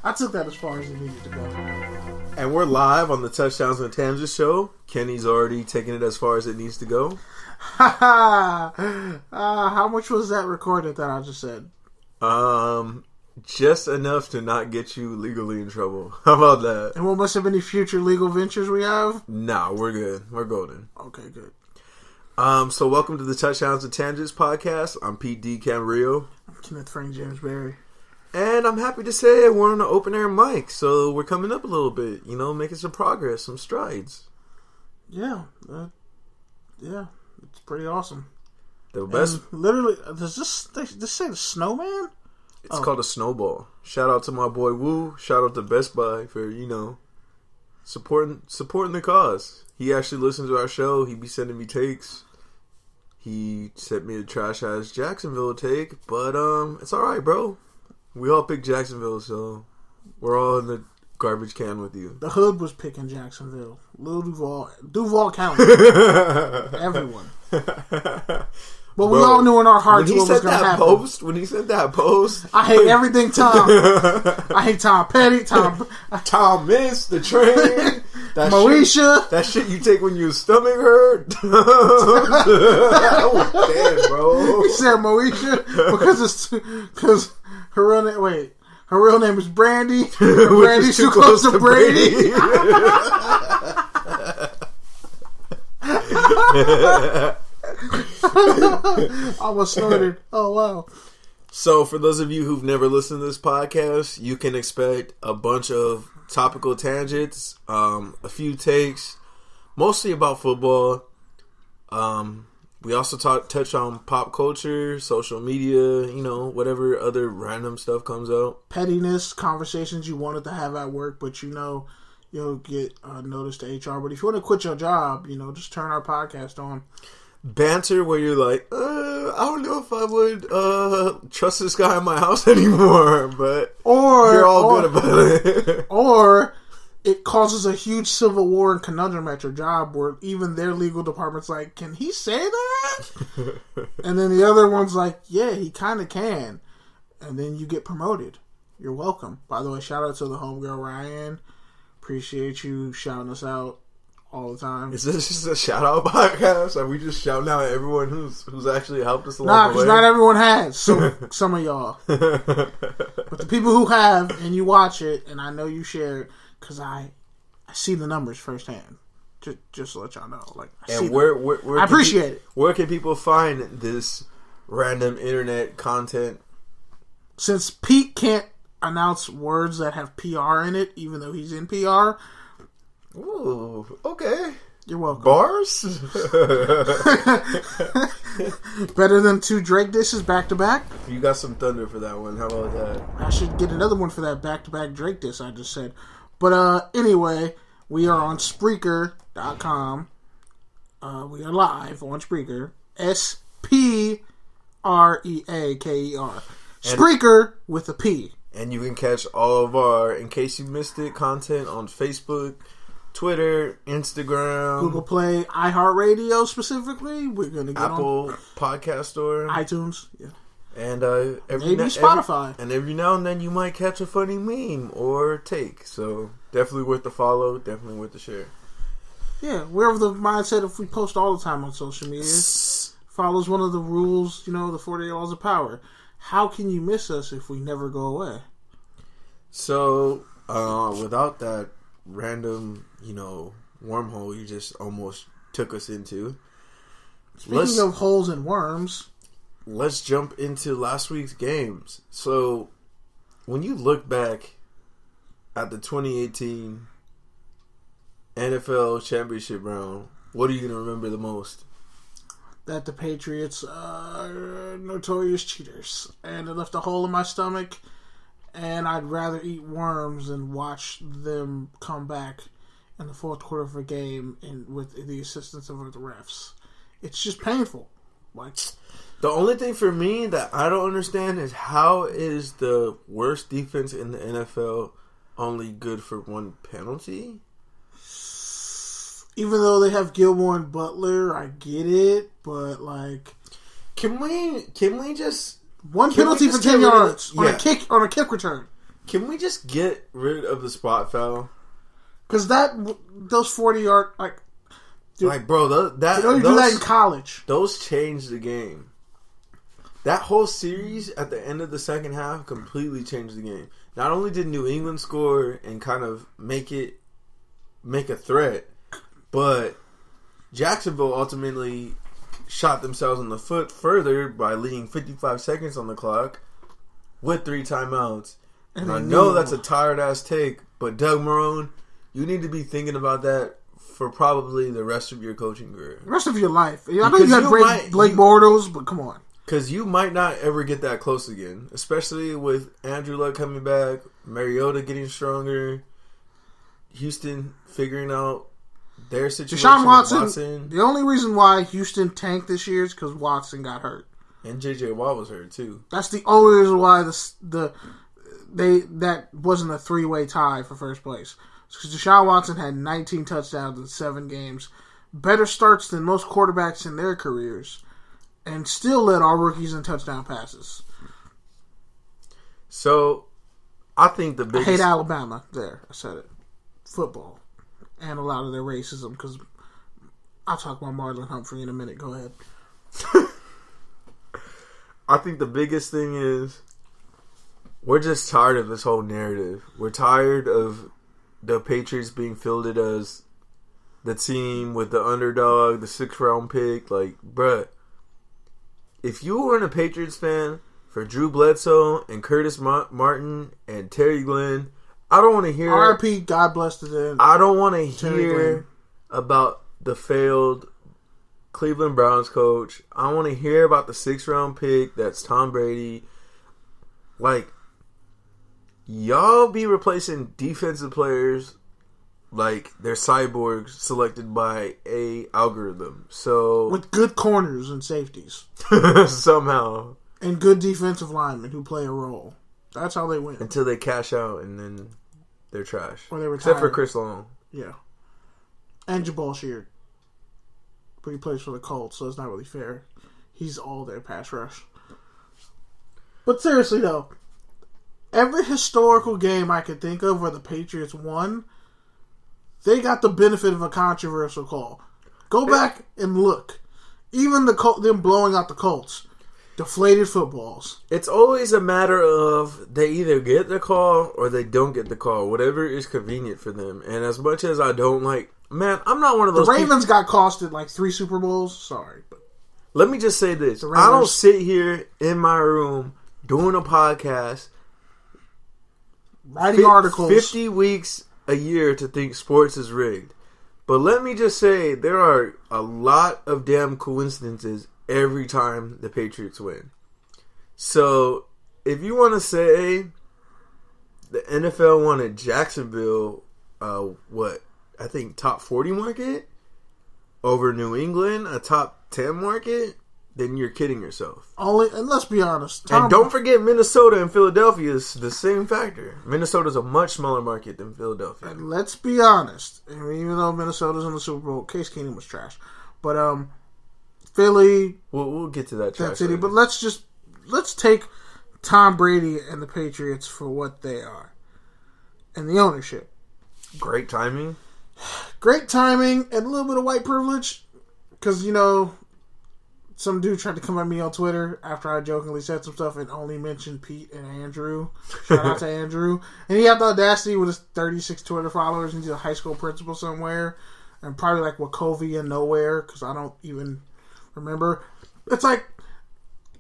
I took that as far as it needed to go. And we're live on the Touchdowns and Tangents show. Kenny's already taken it as far as it needs to go. How much was that recorded that I just said? Just enough to not get you legally in trouble. How about that? And what must have any future legal ventures we have? Nah, we're good. We're golden. Okay, good. So welcome to the Touchdowns and Tangents podcast. I'm Pete D. Camarillo. I'm Kenneth Frank James Berry. And I'm happy to say we're on an open air mic, so we're coming up a little bit, making some progress, some strides. Yeah, it's pretty awesome. The best, and literally, does this say the snowman? It's called a snowball. Shout out to my boy Woo. Shout out to Best Buy for supporting the cause. He actually listens to our show. He be sending me takes. He sent me a trash ass Jacksonville take, but it's all right, bro. We all picked Jacksonville, so we're all in the garbage can with you. The hood was picking Jacksonville. Lil Duval County. Everyone. But we all knew in our hearts what was going to happen. When he said that post, I hate everything Tom. I hate Tom Petty, Tom Miss, the train, Moesha. That shit you take when your stomach hurt. Oh, damn, bro. He said Moesha because her real name is Brandy. Brandy's too close to Brady. Almost snorted. Oh, wow. So, for those of you who've never listened to this podcast, you can expect a bunch of topical tangents, a few takes, mostly about football. We also touch on pop culture, social media, whatever other random stuff comes out. Pettiness, conversations you wanted to have at work, but you'll get notice to HR. But if you want to quit your job, just turn our podcast on. Banter where you're like, I don't know if I would trust this guy in my house anymore, but you're all good about it. Or it causes a huge civil war and conundrum at your job where even their legal department's like, can he say that? And then the other one's like, yeah, he kind of can. And then you get promoted. You're welcome. By the way, shout out to the homegirl Ryan. Appreciate you shouting us out all the time. Is this just a shout out podcast? Are we just shouting out everyone who's actually helped us along Nah, the way? because not everyone has. Some of y'all. But the people who have, and you watch it, and I know you share it, because I see the numbers firsthand. Just to let y'all know. I appreciate it. Where can people find this random internet content? Since Pete can't announce words that have PR in it, even though he's in PR. Ooh, okay. You're welcome. Bars? Better than 2 Drake dishes back to back? You got some thunder for that one. How about that? I should get another one for that back to back Drake dish I just said. But anyway, we are on Spreaker.com. We are live on Spreaker. Spreaker. Spreaker with a P. And you can catch all of our, in case you missed it, content on Facebook, Twitter, Instagram, Google Play, iHeartRadio specifically. We're going to get Apple on Podcast Store, iTunes, yeah. And maybe Spotify. Every now and then you might catch a funny meme or take. So definitely worth the follow, definitely worth the share. Yeah, we're of the mindset if we post all the time on social media, follows one of the rules, the 48 laws of power. How can you miss us if we never go away? So, without that random, wormhole you just almost took us into. Speaking of holes and worms, let's jump into last week's games. So, when you look back at the 2018 NFL Championship round, what are you going to remember the most? That the Patriots are notorious cheaters. And it left a hole in my stomach. And I'd rather eat worms than watch them come back in the fourth quarter of a game with the assistance of the refs. It's just painful. The only thing for me that I don't understand is how is the worst defense in the NFL only good for one penalty? Even though they have Gilmore and Butler, I get it, but can we just one penalty for 10 yards on a kick return? Can we just get rid of the spot foul? Because those 40-yard, like... Dude, like, bro, you do that in college. Those changed the game. That whole series at the end of the second half completely changed the game. Not only did New England score and kind of make a threat, but Jacksonville ultimately shot themselves in the foot further by leaving 55 seconds on the clock with 3 timeouts. And I know that's a tired-ass take, but Doug Marrone, you need to be thinking about that for probably the rest of your coaching career. The rest of your life. I know you got Blake Bortles, but come on. Because you might not ever get that close again, especially with Andrew Luck coming back, Mariota getting stronger, Houston figuring out their situation. Deshaun Watson. The only reason why Houston tanked this year is because Watson got hurt, and J.J. Watt was hurt too. That's the only reason why that wasn't a 3-way tie for first place. Because Deshaun Watson had 19 touchdowns in 7 games, better starts than most quarterbacks in their careers, and still led all rookies in touchdown passes. So, I think the biggest... I hate Alabama. There, I said it. Football. And a lot of their racism, because I'll talk about Marlon Humphrey in a minute. Go ahead. I think the biggest thing is we're just tired of this whole narrative. We're tired of the Patriots being fielded as the team with the underdog, the 6th round pick. Like, bruh, if you weren't a Patriots fan for Drew Bledsoe and Curtis Martin and Terry Glenn, I don't want to hear... R.I.P. God bless the dead. I don't want to hear about the failed Cleveland Browns coach. I want to hear about the 6th round pick that's Tom Brady. Like, y'all be replacing defensive players like they're cyborgs selected by a algorithm. So with good corners and safeties. Somehow. And good defensive linemen who play a role. That's how they win. Until they cash out and then they're trash. Or they retire. Except for Chris Long. Yeah. And Jabal Sheard. But he plays for the Colts, so it's not really fair. He's all their pass rush. But seriously though, every historical game I could think of where the Patriots won, they got the benefit of a controversial call. Go back and look. Even them blowing out the Colts. Deflated footballs. It's always a matter of they either get the call or they don't get the call. Whatever is convenient for them. And as much as I don't like... Man, I'm not one of those The Ravens got costed like 3 Super Bowls. Sorry. But let me just say this. I don't sit here in my room doing a podcast... writing articles 50 weeks a year to think sports is rigged. But let me just say, there are a lot of damn coincidences every time the Patriots win. So, if you want to say the NFL wanted Jacksonville, I think top 40 market over New England, a top 10 market, then you're kidding yourself. And let's be honest. And don't forget Minnesota and Philadelphia is the same factor. Minnesota's a much smaller market than Philadelphia. And let's be honest. I mean, even though Minnesota's in the Super Bowl, Case Keenum was trash. But Philly... We'll get to that trash city. But let's take Tom Brady and the Patriots for what they are. And the ownership. Great timing. Great timing and a little bit of white privilege. Because, some dude tried to come at me on Twitter after I jokingly said some stuff and only mentioned Pete and Andrew. Shout out to Andrew. And he had the audacity with his 36 Twitter followers, and he's a high school principal somewhere. And probably like Wachovia nowhere, because I don't even remember. It's like...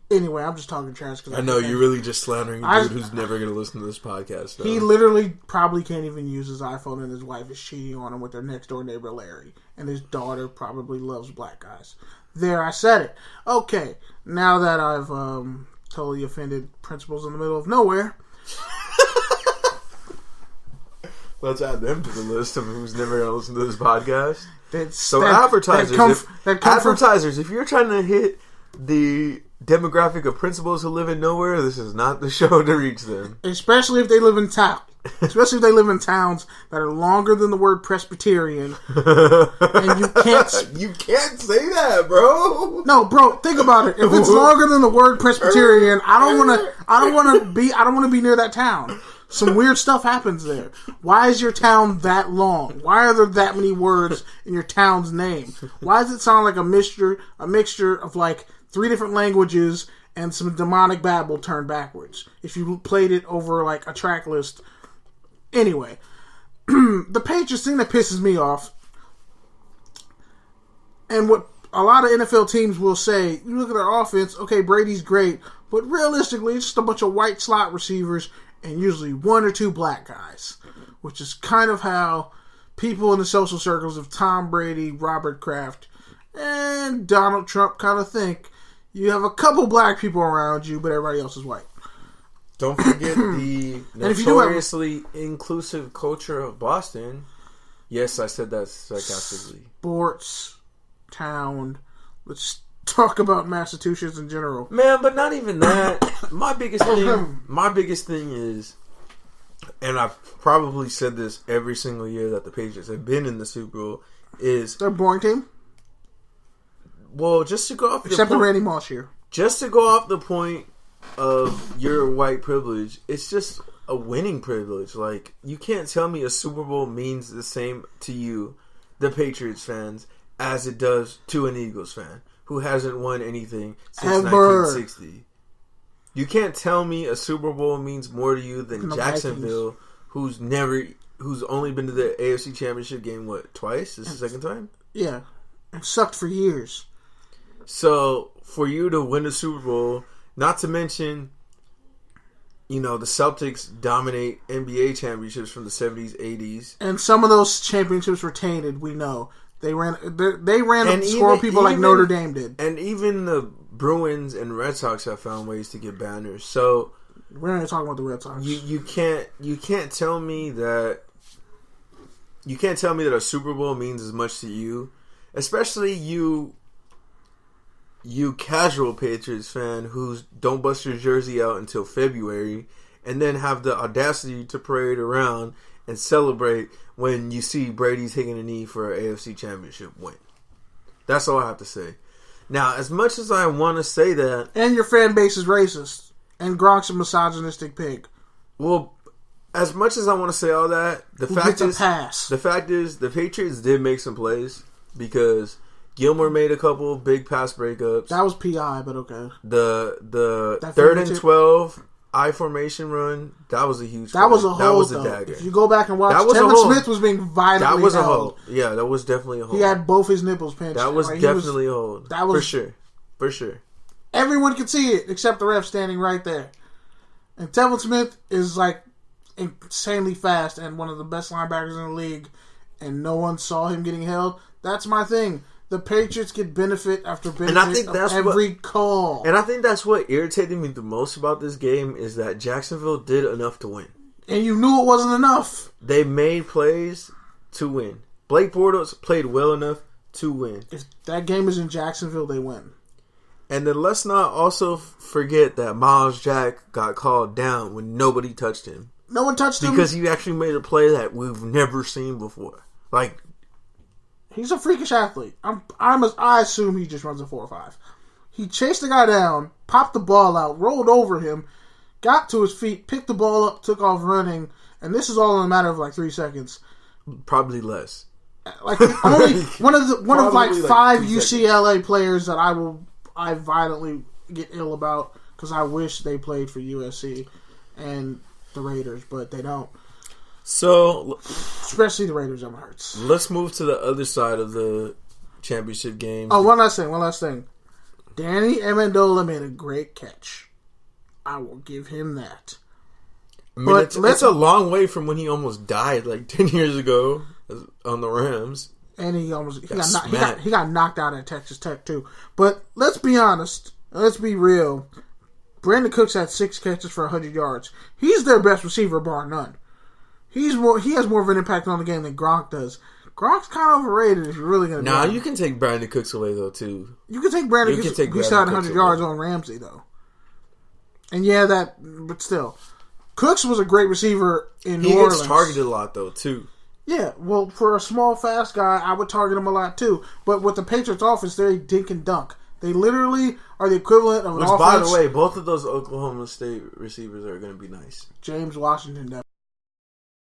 Anyway, I'm just talking trash. I know, you're really just slandering a dude who's never going to listen to this podcast. Though. He literally probably can't even use his iPhone, and his wife is cheating on him with their next door neighbor, Larry. And his daughter probably loves black guys. There, I said it. Okay, now that I've totally offended principals in the middle of nowhere. Let's add them to the list of who's never going to listen to this podcast. Advertisers, if you're trying to hit the demographic of principals who live in nowhere, this is not the show to reach them. Especially if they live in town. Especially if they live in towns that are longer than the word Presbyterian. And you can't say that, bro. No, bro, think about it. If it's longer than the word Presbyterian, I don't want to be near that town. Some weird stuff happens there. Why is your town that long? Why are there that many words in your town's name? Why does it sound like a mixture of like 3 different languages and some demonic babble turned backwards? If you played it over like a track list. Anyway, the Patriots thing that pisses me off, and what a lot of NFL teams will say, you look at their offense, okay, Brady's great, but realistically, it's just a bunch of white slot receivers and usually 1 or 2 black guys, which is kind of how people in the social circles of Tom Brady, Robert Kraft, and Donald Trump kind of think. You have a couple black people around you, but everybody else is white. Don't forget the notoriously inclusive culture of Boston. Yes, I said that sarcastically. Sports town. Let's talk about Massachusetts in general. Man, but not even that. My biggest thing is, and I've probably said this every single year that the Patriots have been in the Super Bowl, is they're a boring team. Well, just to go off except the Randy Moss year. Just to go off the point of your white privilege, it's just a winning privilege. Like, you can't tell me a Super Bowl means the same to you, the Patriots fans, as it does to an Eagles fan who hasn't won anything since 1960. You can't tell me a Super Bowl means more to you than Jacksonville, who's only been to the AFC Championship game, twice? This is the second time? Yeah. It sucked for years. So, for you to win the Super Bowl, not to mention, the Celtics dominate NBA championships from the 70s, 80s. And some of those championships were tainted, we know. They ran up scoring people like Notre Dame did. And even the Bruins and Red Sox have found ways to get banners. So, we're not even talking about the Red Sox. You can't tell me that a Super Bowl means as much to you, especially you casual Patriots fan who don't bust your jersey out until February and then have the audacity to parade around and celebrate when you see Brady taking a knee for an AFC Championship win. That's all I have to say. Now, as much as I want to say that... And your fan base is racist. And Gronk's a misogynistic pig. Well, as much as I want to say all that, the fact is the Patriots did make some plays because... Gilmore made a couple big pass breakups. That was PI, but okay. The 3rd and 12 I formation run, that was a huge play. That was a hold, That was though. a dagger. If you go back and watch, Tevin Smith was being violently held. That was a hold. Yeah, that was definitely a hold. He had both his nipples pinched. That was definitely a hold. That was For sure. Everyone could see it except the ref standing right there. And Tevin Smith is like insanely fast and one of the best linebackers in the league, and no one saw him getting held. That's my thing. The Patriots get benefit after benefit of every call. And I think that's what irritated me the most about this game is that Jacksonville did enough to win. And you knew it wasn't enough. They made plays to win. Blake Bortles played well enough to win. If that game is in Jacksonville, they win. And then let's not also forget that Miles Jack got called down when nobody touched him. No one touched him? Because he actually made a play that we've never seen before. Like... He's a freakish athlete. I assume he just runs a 4.5. He chased the guy down, popped the ball out, rolled over him, got to his feet, picked the ball up, took off running, and this is all in a matter of like 3 seconds. Probably less. Like only one of like 5 UCLA players that I violently get ill about because I wish they played for USC and the Raiders, but they don't. So, especially the Raiders, I'm hurts. Let's move to the other side of the championship game. Oh, one last thing. Danny Amendola made a great catch. I will give him that. I mean, it's a long way from when he almost died like 10 years ago on the Rams. And he got knocked out at Texas Tech too. But let's be honest. Let's be real. Brandon Cooks had 6 catches for 100 yards. He's their best receiver, bar none. He has more of an impact on the game than Gronk does. Gronk's kind of overrated if you're really going to Nah, you can take Brandon Cooks away, though, too. You can take Brandon Cooks. He still had 100 yards on Ramsey, though. And but still. Cooks was a great receiver in New Orleans. He gets targeted a lot, though, too. Yeah, well, for a small, fast guy, I would target him a lot, too. But with the Patriots offense, they dink and dunk. They literally are the equivalent of an Which, offense. by the way, both of those Oklahoma State receivers are going to be nice. James Washington,